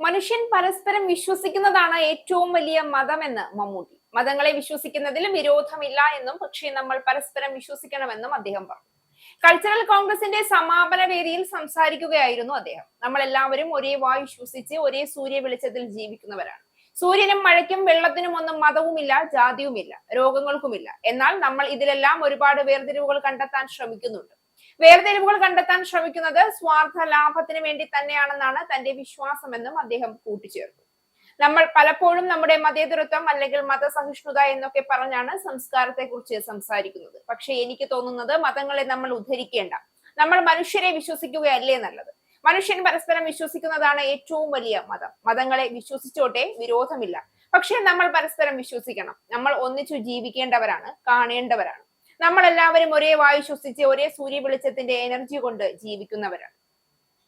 മനുഷ്യൻ പരസ്പരം വിശ്വസിക്കുന്നതാണ് ഏറ്റവും വലിയ മതമെന്ന് മമ്മൂട്ടി. മതങ്ങളെ വിശ്വസിക്കുന്നതിൽ വിരോധമില്ല എന്നും, പക്ഷേ നമ്മൾ പരസ്പരം വിശ്വസിക്കണമെന്നും അദ്ദേഹം പറഞ്ഞു. കൾച്ചറൽ കോൺഗ്രസിന്റെ സമാപന വേദിയിൽ സംസാരിക്കുകയായിരുന്നു അദ്ദേഹം. നമ്മൾ എല്ലാവരും ഒരേ വായു ശ്വസിച്ച് ഒരേ സൂര്യ വെളിച്ചത്തിൽ ജീവിക്കുന്നവരാണ്. സൂര്യനും മഴയ്ക്കും വെള്ളത്തിനും ഒന്നും മതവുമില്ല, ജാതിയുമില്ല, രോഗങ്ങൾക്കുമില്ല. എന്നാൽ നമ്മൾ ഇതിലെല്ലാം ഒരുപാട് വേർതിരിവുകൾ കണ്ടെത്താൻ ശ്രമിക്കുന്നുണ്ട്. വേർതിരിവുകൾ കണ്ടെത്താൻ ശ്രമിക്കുന്നത് സ്വാർത്ഥ ലാഭത്തിന് വേണ്ടി തന്നെയാണെന്നാണ് തന്റെ വിശ്വാസമെന്നും അദ്ദേഹം കൂട്ടിച്ചേർത്തു. നമ്മൾ പലപ്പോഴും നമ്മുടെ മതേതരത്വം അല്ലെങ്കിൽ മതസഹിഷ്ണുത എന്നൊക്കെ പറഞ്ഞാണ് സംസ്കാരത്തെ കുറിച്ച് സംസാരിക്കുന്നത്. പക്ഷെ എനിക്ക് തോന്നുന്നത് മതങ്ങളെ നമ്മൾ ഉദ്ധരിക്കേണ്ട, നമ്മൾ മനുഷ്യരെ വിശ്വസിക്കുകയല്ലേ നല്ലത്. മനുഷ്യൻ പരസ്പരം വിശ്വസിക്കുന്നതാണ് ഏറ്റവും വലിയ മതം. മതങ്ങളെ വിശ്വസിച്ചോട്ടെ, വിരോധമില്ല. പക്ഷെ നമ്മൾ പരസ്പരം വിശ്വസിക്കണം. നമ്മൾ ഒന്നിച്ചു ജീവിക്കേണ്ടവരാണ്, കാണേണ്ടവരാണ്. നമ്മൾ എല്ലാവരും ഒരേ വായു ശ്വസിച്ച് ഒരേ സൂര്യ വെളിച്ചത്തിന്റെ എനർജി കൊണ്ട് ജീവിക്കുന്നവരാണ്.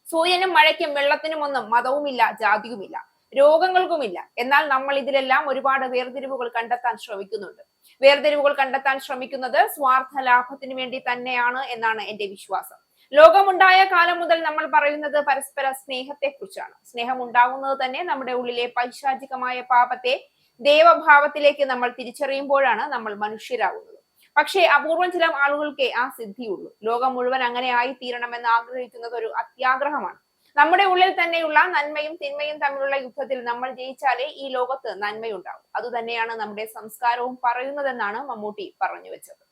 സൂര്യനും മഴയ്ക്കും വെള്ളത്തിനും ഒന്നും മതവുമില്ല, ജാതിയുമില്ല, രോഗങ്ങൾക്കുമില്ല. എന്നാൽ നമ്മൾ ഇതിലെല്ലാം ഒരുപാട് വേർതിരിവുകൾ കണ്ടെത്താൻ ശ്രമിക്കുന്നുണ്ട്. വേർതിരിവുകൾ കണ്ടെത്താൻ ശ്രമിക്കുന്നത് സ്വാർത്ഥ ലാഭത്തിന് വേണ്ടി തന്നെയാണ് എന്നാണ് എന്റെ വിശ്വാസം. ലോകമുണ്ടായ കാലം മുതൽ നമ്മൾ പറയുന്നത് പരസ്പര സ്നേഹത്തെ കുറിച്ചാണ്. സ്നേഹം ഉണ്ടാകുന്നത് തന്നെ നമ്മുടെ ഉള്ളിലെ പൈശാചികമായ പാപത്തെ ദേവഭാവത്തിലേക്ക് നമ്മൾ തിരിച്ചറിയുമ്പോഴാണ് നമ്മൾ മനുഷ്യരാകുന്നത്. പക്ഷേ അപൂർവം ചില ആളുകൾക്കേ ആ സിദ്ധിയുള്ളൂ. ലോകം മുഴുവൻ അങ്ങനെ ആയി തീരണമെന്ന് ആഗ്രഹിക്കുന്നത് ഒരു അത്യാഗ്രഹമാണ്. നമ്മുടെ ഉള്ളിൽ തന്നെയുള്ള നന്മയും തിന്മയും തമ്മിലുള്ള യുദ്ധത്തിൽ നമ്മൾ ജയിച്ചാലേ ഈ ലോകത്ത് നന്മയുണ്ടാവും. അതുതന്നെയാണ് നമ്മുടെ സംസ്കാരവും പറയുന്നതെന്നാണ് മമ്മൂട്ടി പറഞ്ഞു വെച്ചത്.